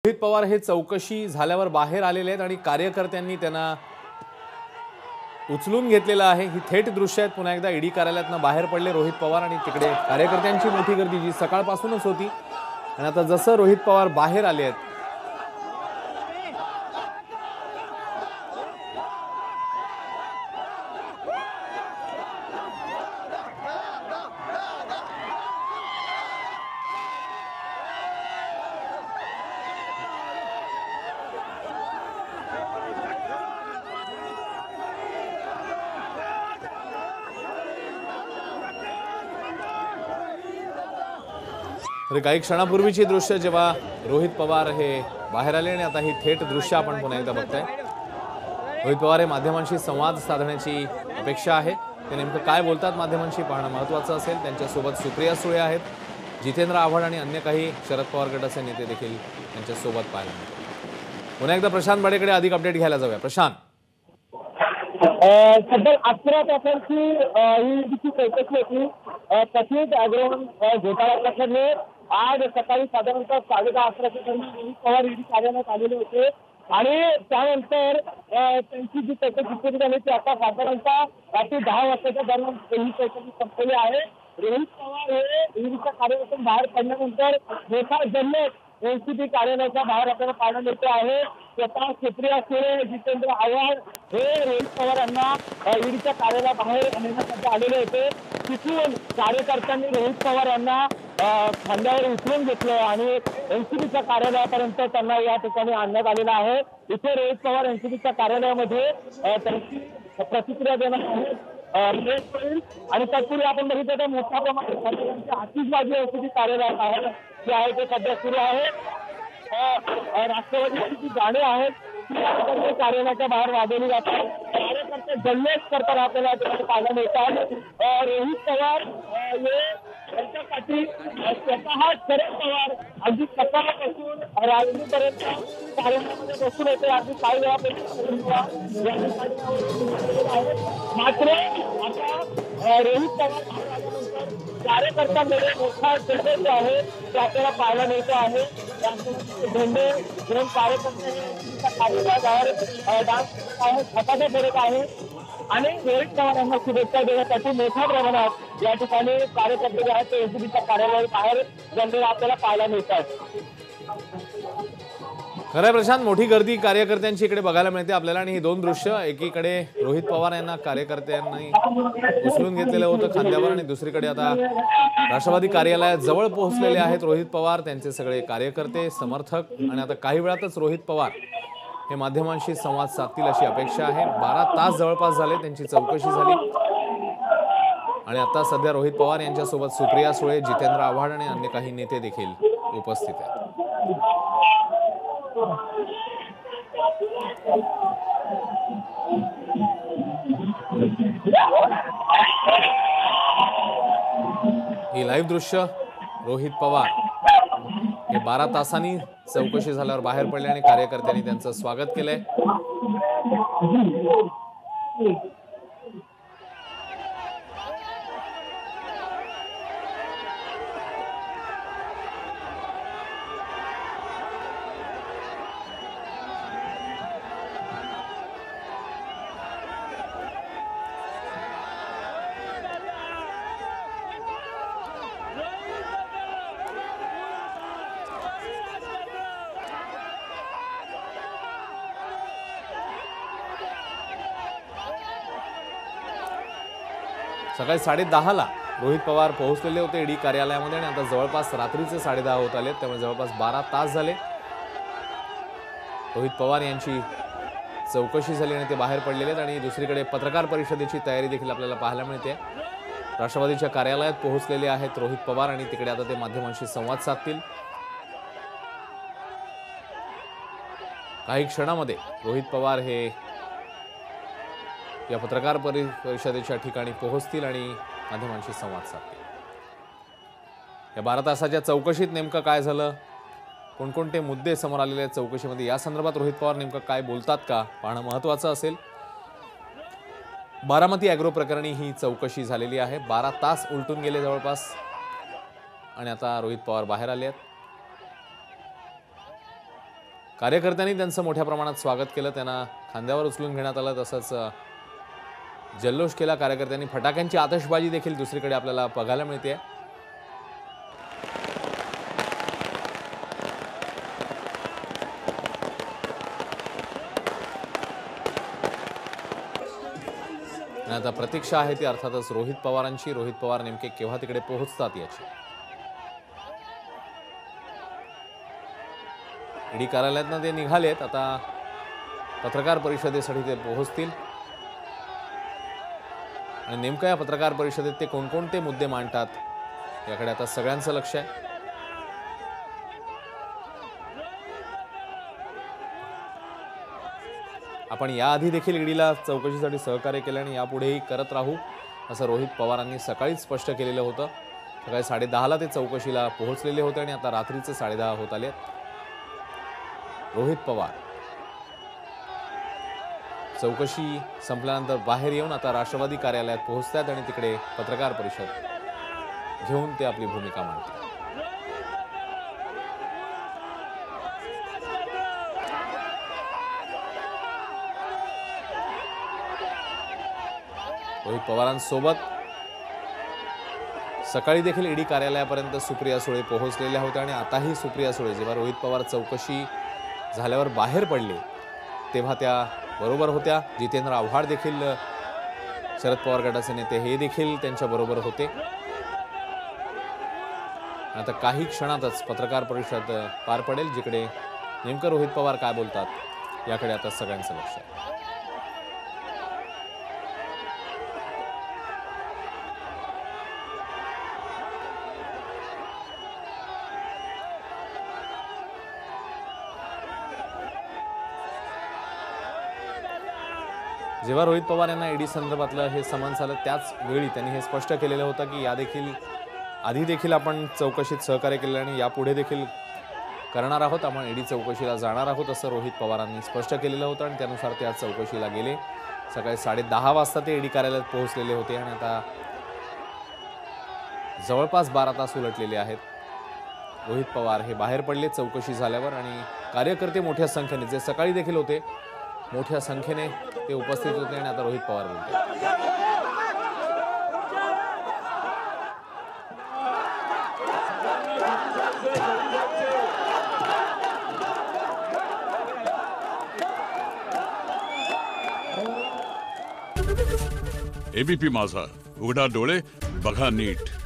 रोहित पवार हे चौकशी झाल्यावर बाहेर आलेले आहेत आणि कार्यकर्त्यांनी त्यांना उचलून घेतलेलं आहे। ही थेट दृश्य आहेत। पुन्हा एकदा ईडी कार्यालयातून बाहेर पडले रोहित पवार आणि तिकडे कार्यकर्त्यांची मोठी गर्दी जी सकाळपासूनच होती आणि आता जसं रोहित पवार बाहेर आले आहेत तर काही क्षणापूर्वीची दृश्य जेव्हा रोहित पवार हे बाहेर आले आणि आता ही थेट दृश्य आपण पुन्हा एकदा बघताय। रोहित पवार हे माध्यमांशी संवाद साधण्याची अपेक्षा आहे। ते नेमकं काय बोलतात माध्यमांशी पाहणं महत्त्वाचं असेल। त्यांच्यासोबत सुप्रिया सुळे आहेत, जितेंद्र आव्हाड आणि अन्य काही शरद पवार गटाचे नेते देखील त्यांच्यासोबत पाहायला मिळतात। पुन्हा एकदा प्रशांत बडेकडे अधिक अपडेट घ्यायला जाऊया। प्रशांत, सध्या 11 तासांची ही चौकशी होती। कथित अॅग्रोवन घोटाळा प्रकरणी आज सकाळी साधारणतः 10:30-11 दरम्यान रोहित पवार ईडी कार्यालयात आलेले होते आणि त्यानंतर त्यांची जी चौकशी सुरू झाली ती आता साधारणतः रात्री 10 वाजताच्या दरम्यान ही चौकशी संपली आहे। रोहित पवार हे ईडीच्या कार्यालयातून बाहेर पडल्यानंतर मोठा जल्लोष एनसीबी कार्यालयाच्या बाहेर आपल्याला पाहायला मिळतो आहे। स्वतः सुप्रिया सुळे, जितेंद्र आव्हाड हे रोहित पवार यांना ईडीच्या कार्यालयाबाहेर नेण्यासाठी आलेले होते। तिथून कार्यकर्त्यांनी रोहित पवार यांना खांद्यावर उचलून घेतलं आणि एनसीबीच्या कार्यालयापर्यंत त्यांना या ठिकाणी आणण्यात आलेलं आहे। इथे रोहित पवार एनसीबीच्या कार्यालयामध्ये त्यांची प्रतिक्रिया देणार आहेत आणि तत्पूर्वी आपण बघितलं तर मोठ्या प्रमाणात आतिषबाजी एनसीबी कार्यालयात आहे जे आहे ते सध्या सुरू आहे। राष्ट्रवादीची जी गाणी आहेत ती कार्यालयाच्या बाहेर वाजवली जातात। कार्यकर्ते जल्लोष करताना आपल्याला पाहायला मिळतात। रोहित पवार हे त्यांच्यासाठी स्वतः शरद पवार अगदी सकाळपासून रात्रीपर्यंत कार्यालयामध्ये बसून होते। अगदी काही वेळापासून मात्र आता रोहित पवार कार्यकर्त्यांमध्ये मोठा जल्लोष आहे ते आपल्याला पाहायला मिळतो आहे। झेंडे घेऊन कार्यकर्त्यांनी कार्यालयाबाहेर डान्स फटाके फोडत आहे आणि रोहित पवार यांना शुभेच्छा देण्यासाठी मोठ्या प्रमाणात या ठिकाणी कार्यकर्ते जे आहेत ते एनसीबीच्या कार्यालयाबाहेर जमलेले आपल्याला पाहायला मिळतात। खरंय प्रशांत, मोठी गर्दी कार्यकर्त्यांची इकडे बघायला मिळते आपल्याला आणि ही दोन दृश्य, एकीकडे रोहित पवार यांना कार्यकर्त्यांनी उचलून घेतलेलं होतं खांद्यावर आणि दुसरीकडे आता राष्ट्रवादी कार्यालयात जवळ पोहोचलेले आहेत रोहित पवार, त्यांचे सगळे कार्यकर्ते समर्थक आणि आता काही वेळातच रोहित पवार हे माध्यमांशी संवाद साधतील अशी अपेक्षा आहे। 12 तास जवळपास झाले त्यांची चौकशी झाली आणि आता सध्या रोहित पवार यांच्यासोबत सुप्रिया सुळे, जितेंद्र आव्हाड आणि अन्य काही नेते देखील उपस्थित आहेत। ही लाईव्ह दृश्य रोहित पवार हे 12 तासांनी चौकशी झाल्यावर बाहेर पडले आणि कार्यकर्त्यांनी त्यांचं स्वागत केलंय। सकाळी 10:30ला रोहित पवार पोहोचलेले होते ईडी कार्यालयामध्ये आणि आता जवळपास रात्रीचे 10:30 होत आले, त्यामुळे जवळपास 12 तास झाले रोहित पवार यांची चौकशी झाली आणि ते बाहेर पडलेले आहेत। आणि दुसरीकडे पत्रकार परिषदेची तयारी देखील आपल्याला पाहायला मिळते। राष्ट्रवादीच्या कार्यालयात पोहोचलेले आहेत रोहित पवार आणि तिकडे आता ते माध्यमांशी संवाद साधतील। काही क्षणामध्ये रोहित पवार हे या पत्रकार परिषदेच्या ठिकाणी पोहोचतील आणि माध्यमांशी संवाद साधतील। या 12 तासाच्या चौकशीत नेमकं काय झालं, कोणकोणते मुद्दे समोर आलेले आहेत चौकशीमध्ये, या संदर्भात रोहित पवार नेमकं काय बोलतात का पाहणं महत्त्वाचं असेल। बारामती ॲग्रो प्रकरणी ही चौकशी झालेली आहे। 12 तास उलटून गेले जवळपास आणि आता रोहित पवार बाहेर आले आहेत। कार्यकर्त्यांनी त्यांचं मोठ्या प्रमाणात स्वागत केलं, त्यांना खांद्यावर उचलून घेण्यात आलं. तसंच जल्लोष केला कार्यकर्त्यांनी. फटाक्यांची आतषबाजी देखील दुसरीकडे आपल्याला बघायला मिळते. आता प्रतीक्षा आहे ती अर्थातच रोहित पवारांची. रोहित पवार नेमके केव्हा तिकडे पोहोचतात याची. ईडी कार्यालयातनं ते निघालेत, आता पत्रकार परिषदेसाठी ते पोहोचतील आणि नेमकं या पत्रकार परिषदेत ते कोणकोणते मुद्दे मांडतात याकडे आता सगळ्यांचं लक्ष आहे. आपण याआधी देखील ईडीला चौकशीसाठी सहकार्य केलं आणि यापुढेही करत राहू असं रोहित पवारांनी सकाळीच स्पष्ट केलेलं होतं. सकाळी 10:30ला ते चौकशीला पोहोचलेले होते आणि आता रात्रीचे 10:30 होत आले. रोहित पवार चौकशी संपल्यानंतर बाहेर येऊन आता राष्ट्रवादी कार्यालयात पोहोचतात आणि तिकडे पत्रकार परिषद घेऊन ते आपली भूमिका मांडतात. रोहित पवारांसोबत सकाळी देखील ईडी कार्यालयापर्यंत सुप्रिया सुळे पोहोचलेल्या होत्या आणि आताही सुप्रिया सुळे जेव्हा रोहित पवार चौकशी झाल्यावर बाहेर पडले तेव्हा त्या बरोबर होत्या. जितेंद्र आव्हाड देखील शरद पवार गटाचे नेते हे देखील त्यांच्या बरोबर होते. आता काही क्षणातच पत्रकार परिषद पार पडेल, जिकडे नेमकं रोहित पवार काय बोलतात याकडे आता सगळ्यांचं लक्ष आहे. जेव्हा रोहित पवार यांना ईडी संदर्भातलं हे समन्स आलं त्याच वेळी त्यांनी हे स्पष्ट केलेलं होतं की आधी देखील आपण चौकशीत सहकार्य केलं आणि यापुढे देखील करणार आहोत. आपण ईडी चौकशीला जाणार आहोत असं रोहित पवारांनी स्पष्ट केलेलं होतं आणि त्यानुसार ते आज चौकशीला गेले. सकाळी 10:30 वाजता ते ईडी कार्यालयात पोहोचलेले होते आणि आता जवळपास 12 तास उलटलेले आहेत. रोहित पवार हे बाहेर पडले चौकशी झाल्यावर आणि कार्यकर्ते मोठ्या संख्येने, जे सकाळी देखील होते, मोठ्या संख्येने ते उपस्थित होते आणि आता रोहित पवार बोलते. एबीपी माझा, उघडा डोळे बघा नीट.